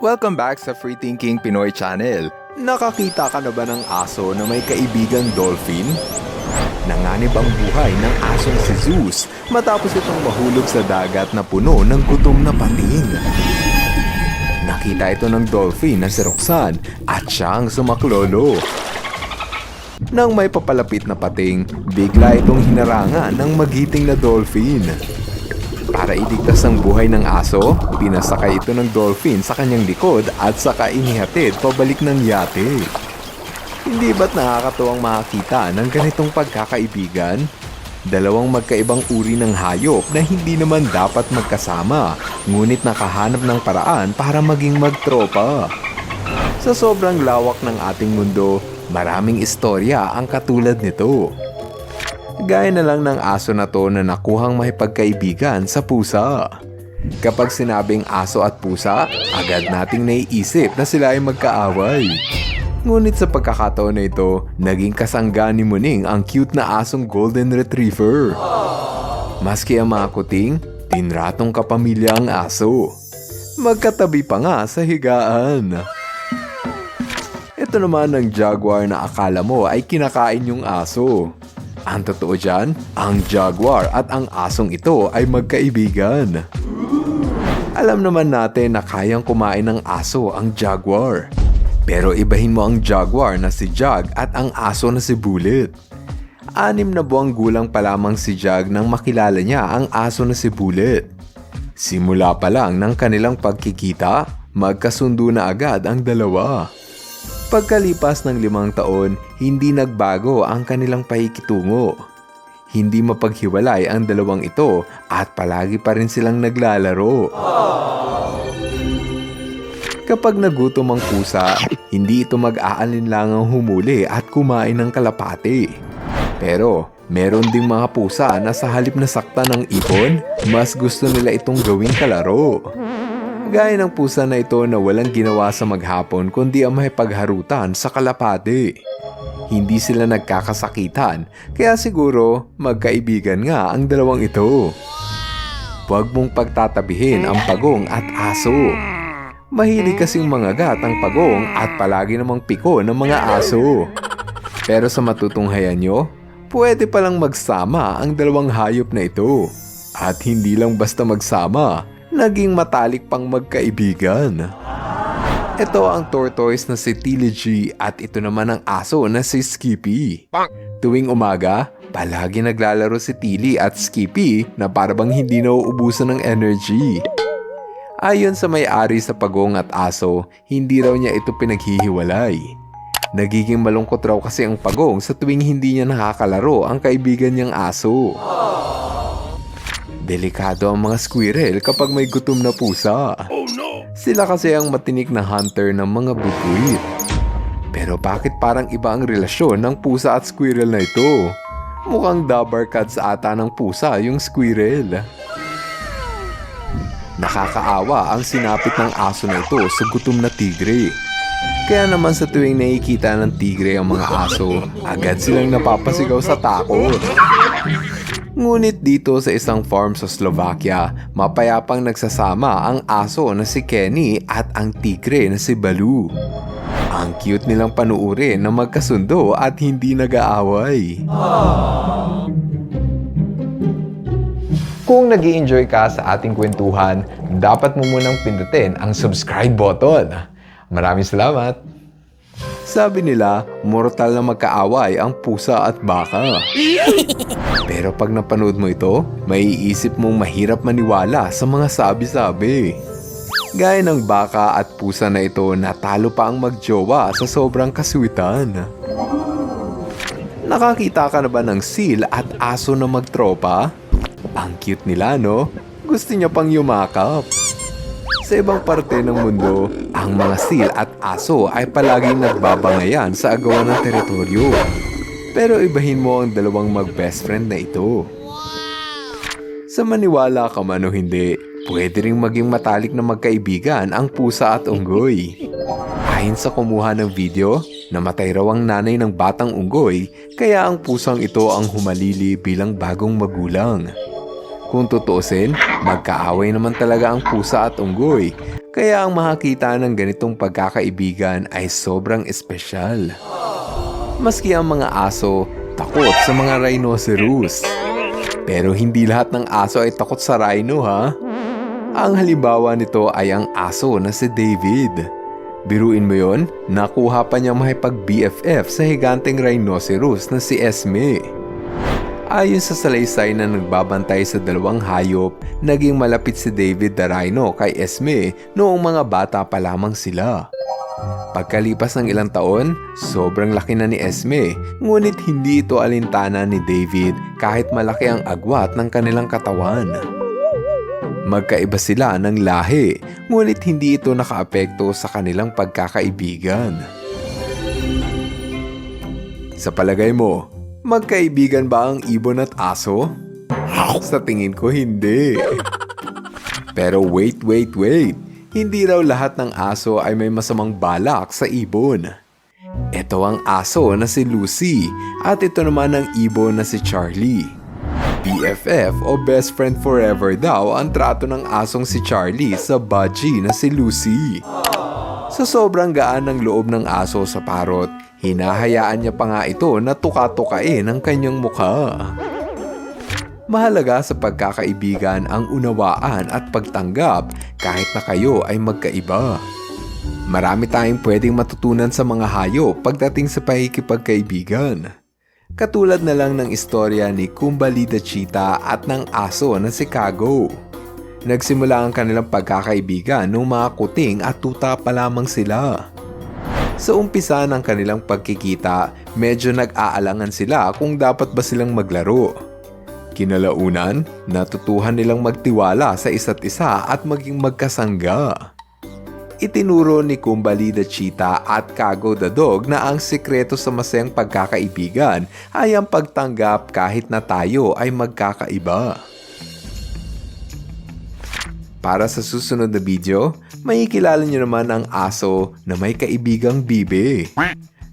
Welcome back sa Free Thinking Pinoy Channel. Nakakita ka na ba ng aso na may kaibigang dolphin? Nanganib ang buhay ng asong si Zeus matapos itong mahulog sa dagat na puno ng gutom na pating. Nakita ito ng dolphin na si Roxanne at siya ang sumaklolo. Nang may papalapit na pating, bigla itong hinarangan ng magiting na dolphin. Para iligtas ang buhay ng aso, pinasakay ito ng dolphin sa kanyang likod at saka inihatid pabalik ng yate. Hindi ba't nakakatuwang makakita ng ganitong pagkakaibigan? Dalawang magkaibang uri ng hayop na hindi naman dapat magkasama, ngunit nakahanap ng paraan para maging magtropa. Sa sobrang lawak ng ating mundo, maraming istorya ang katulad nito. Gaya na lang ng aso na to na nakuhang makipagkaibigan sa pusa. Kapag sinabing aso at pusa, agad nating naiisip na sila ay magkaaway. Ngunit sa pagkakataon na ito, naging kasangga ni Muning ang cute na asong golden retriever. Maski ang mga kuting, tinratong kapamilya ang aso. Magkatabi pa nga sa higaan. Ito naman ang jaguar na akala mo ay kinakain yung aso. Ang totoo dyan, ang jaguar at ang asong ito ay magkaibigan. Alam naman natin na kayang kumain ng aso ang jaguar. Pero ibahin mo ang jaguar na si Jag at ang aso na si Bullet. 6 na buwang gulang pa lamang si Jag nang makilala niya ang aso na si Bullet. Simula pa lang ng kanilang pagkikita, magkasundo na agad ang dalawa. Pagkalipas ng 5 taon, hindi nagbago ang kanilang pakikitungo. Hindi mapaghiwalay ang dalawang ito at palagi pa rin silang naglalaro. Kapag nagutom ang pusa, hindi ito mag-aalinlangang humuli at kumain ng kalapati. Pero meron ding mga pusa na sa halip na sakta ng ipon, mas gusto nila itong gawing kalaro. Gaya ng pusa na ito na walang ginawa sa maghapon kundi ang makipagharutan sa kalapati. Hindi sila nagkakasakitan, kaya siguro magkaibigan nga ang dalawang ito. Huwag mong pagtatabihin ang pagong at aso. Mahilig kasing mangagat ang pagong at palagi namang piko ng mga aso. Pero sa matutunghayan nyo, pwede palang magsama ang dalawang hayop na ito. At hindi lang basta magsama, naging matalik pang magkaibigan. Ito ang tortoise na si Tilly G at ito naman ang aso na si Skippy. Tuwing umaga, palagi naglalaro si Tilly at Skippy na parabang hindi nauubusan ng energy. Ayon sa may-ari sa pagong at aso, hindi raw niya ito pinaghihiwalay. Nagiging malungkot raw kasi ang pagong sa tuwing hindi niya nakakalaro ang kaibigan niyang aso. Delikado ang mga squirrel kapag may gutom na pusa. Sila kasi ang matinik na hunter ng mga bubuit. Pero bakit parang iba ang relasyon ng pusa at squirrel na ito? Mukhang dabber cats ata ng pusa yung squirrel. Nakakaawa ang sinapit ng aso na ito sa gutom na tigre. Kaya naman sa tuwing nakikita ng tigre ang mga aso, agad silang napapasigaw sa takot. Ngunit dito sa isang farm sa Slovakia, mapayapang nagsasama ang aso na si Kenny at ang tigre na si Baloo. Ang cute nilang panuurin na magkasundo at hindi nag-aaway. Kung nag-i-enjoy ka sa ating kwentuhan, dapat mo munang pindutin ang subscribe button. Maraming salamat! Sabi nila, mortal na magkaaway ang pusa at baka. Pero pag napanood mo ito, maiisip mong mahirap maniwala sa mga sabi-sabi. Gaya ng baka at pusa na ito, natalo pa ang magjowa sa sobrang kaswitan. Nakakita ka na ba ng seal at aso na magtropa? Ang cute nila, no? Gusto niya pang yumakap. Sa ibang parte ng mundo, ang mga seal at aso ay palaging nagbabangayan sa agawan ng teritoryo. Pero ibahin mo ang dalawang mag-best friend na ito. Sa maniwala ka man o hindi, pwede ring maging matalik na magkaibigan ang pusa at unggoy. Ayon sa kumuha ng video, namatay raw ang nanay ng batang unggoy, kaya ang pusang ito ang humalili bilang bagong magulang. Kung tutuusin, magkaaway naman talaga ang pusa at unggoy. Kaya ang makakita ng ganitong pagkakaibigan ay sobrang espesyal. Maski ang mga aso takot sa mga rhinoceros. Pero hindi lahat ng aso ay takot sa rhino ha. Ang halimbawa nito ay ang aso na si David. Biruin mo yon, nakuha pa niya makipag-BFF sa higanteng rhinoceros na si Esme. Ayon sa salaysay na nagbabantay sa dalawang hayop, naging malapit si David the Rhino kay Esme noong mga bata pa lamang sila. Pagkalipas ng ilang taon, sobrang laki na ni Esme, ngunit hindi ito alintana ni David kahit malaki ang agwat ng kanilang katawan. Magkaiba sila ng lahi, ngunit hindi ito nakaapekto sa kanilang pagkakaibigan. Sa palagay mo, magkaibigan ba ang ibon at aso? Sa tingin ko hindi. Pero wait. Hindi raw lahat ng aso ay may masamang balak sa ibon. Ito ang aso na si Lucy at ito naman ang ibon na si Charlie. BFF o best friend forever daw ang trato ng asong si Charlie sa budgie na si Lucy. Sa sobrang gaan ng loob ng aso sa parot, hinahayaan niya pa nga ito na tuka-tukain ang kanyang mukha. Mahalaga sa pagkakaibigan ang unawaan at pagtanggap kahit na kayo ay magkaiba. Marami tayong pwedeng matutunan sa mga hayop pagdating sa pakikipagkaibigan. Katulad na lang ng istorya ni Kumbali the Cheetah at ng aso na si Kago. Nagsimula ang kanilang pagkakaibigan nung mga kuting at tuta pa lamang sila. Sa umpisa ng kanilang pagkikita, medyo nag-aalangan sila kung dapat ba silang maglaro. Kinalaunan, natutuhan nilang magtiwala sa isa't isa at maging magkasangga. Itinuro ni Kumbali the Cheetah at Kago the Dog na ang sikreto sa masayang pagkakaibigan ay ang pagtanggap kahit na tayo ay magkakaiba. Para sa susunod na video, makikilala niyo naman ang aso na may kaibigang bibe.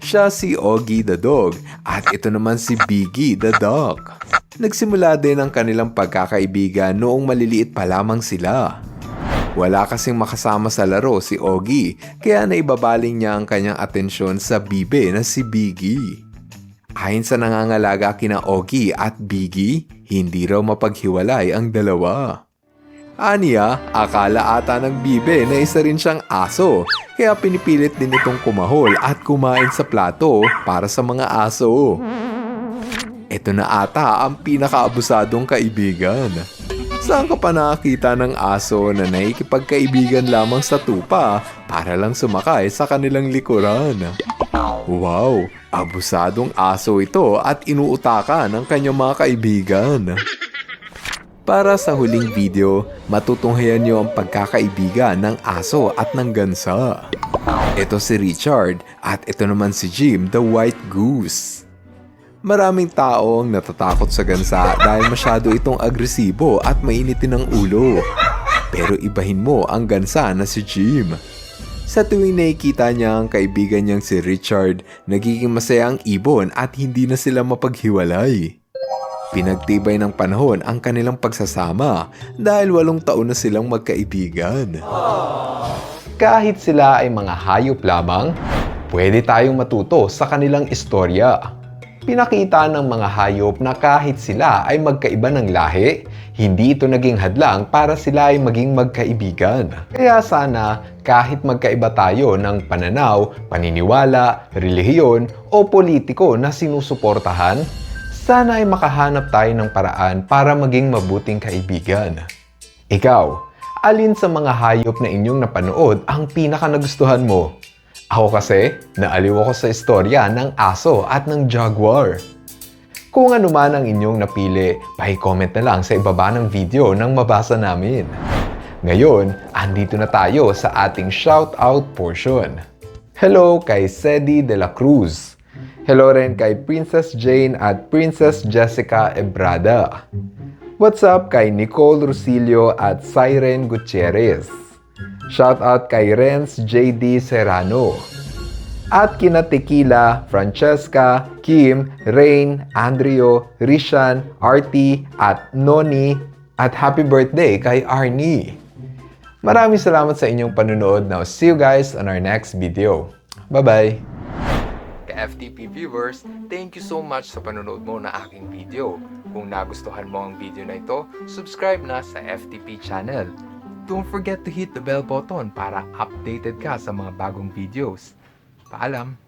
Siya si Oggy the Dog at ito naman si Biggie the Dog. Nagsimula din ang kanilang pagkakaibigan noong maliliit pa lamang sila. Wala kasing makasama sa laro si Oggy kaya naibabaling niya ang kanyang atensyon sa bibe na si Biggie. Ayon sa nangangalaga kina Oggy at Biggie, hindi raw mapaghiwalay ang dalawa. Aniya, akala ata ng bibe na isa rin siyang aso kaya pinipilit din itong kumahol at kumain sa plato para sa mga aso. Ito na ata ang pinakaabusadong kaibigan. Saan ka pa nakakita ng aso na nakikipagkaibigan lamang sa tupa para lang sumakay sa kanilang likuran? Wow, abusadong aso ito at inuutakan ng kanyang mga kaibigan. Para sa huling video, matutunghayan niyo ang pagkakaibigan ng aso at ng gansa. Ito si Richard at ito naman si Jim the White Goose. Maraming tao ang natatakot sa gansa dahil masyado itong agresibo at mainitin ang ulo. Pero ibahin mo ang gansa na si Jim. Sa tuwing nakikita niya ang kaibigan niyang si Richard, nagiging masaya ang ibon at hindi na sila mapaghiwalay. Pinagtibay ng panahon ang kanilang pagsasama dahil 8 taon na silang magkaibigan. Kahit sila ay mga hayop lamang, pwede tayong matuto sa kanilang istorya. Pinakita ng mga hayop na kahit sila ay magkaiba ng lahi, hindi ito naging hadlang para sila ay maging magkaibigan. Kaya sana kahit magkaiba tayo ng pananaw, paniniwala, relihiyon o politiko na sinusuportahan, sana ay makahanap tayo ng paraan para maging mabuting kaibigan. Ikaw, alin sa mga hayop na inyong napanood ang pinaka nagustuhan mo? Ako kasi, naaliw ako sa istorya ng aso at ng jaguar. Kung ano man ang inyong napili, paki-comment na lang sa ibaba ng video nang mabasa namin. Ngayon, andito na tayo sa ating shoutout portion. Hello kay Cedi de la Cruz. Hello rin kay Princess Jane at Princess Jessica Ebrada. What's up kay Nicole Rosilio at Siren Gutierrez. Shoutout kay Renz JD Serrano. At kina Tequila, Francesca, Kim, Rain, Andrio, Rishan, Artie, at Noni. At happy birthday kay Arnie. Maraming salamat sa inyong panunood. Now, see you guys on our next video. Bye-bye! Ka-FTP viewers, thank you so much sa panonood mo na aking video. Kung nagustuhan mo ang video na ito, subscribe na sa FTP channel. Don't forget to hit the bell button para updated ka sa mga bagong videos. Paalam!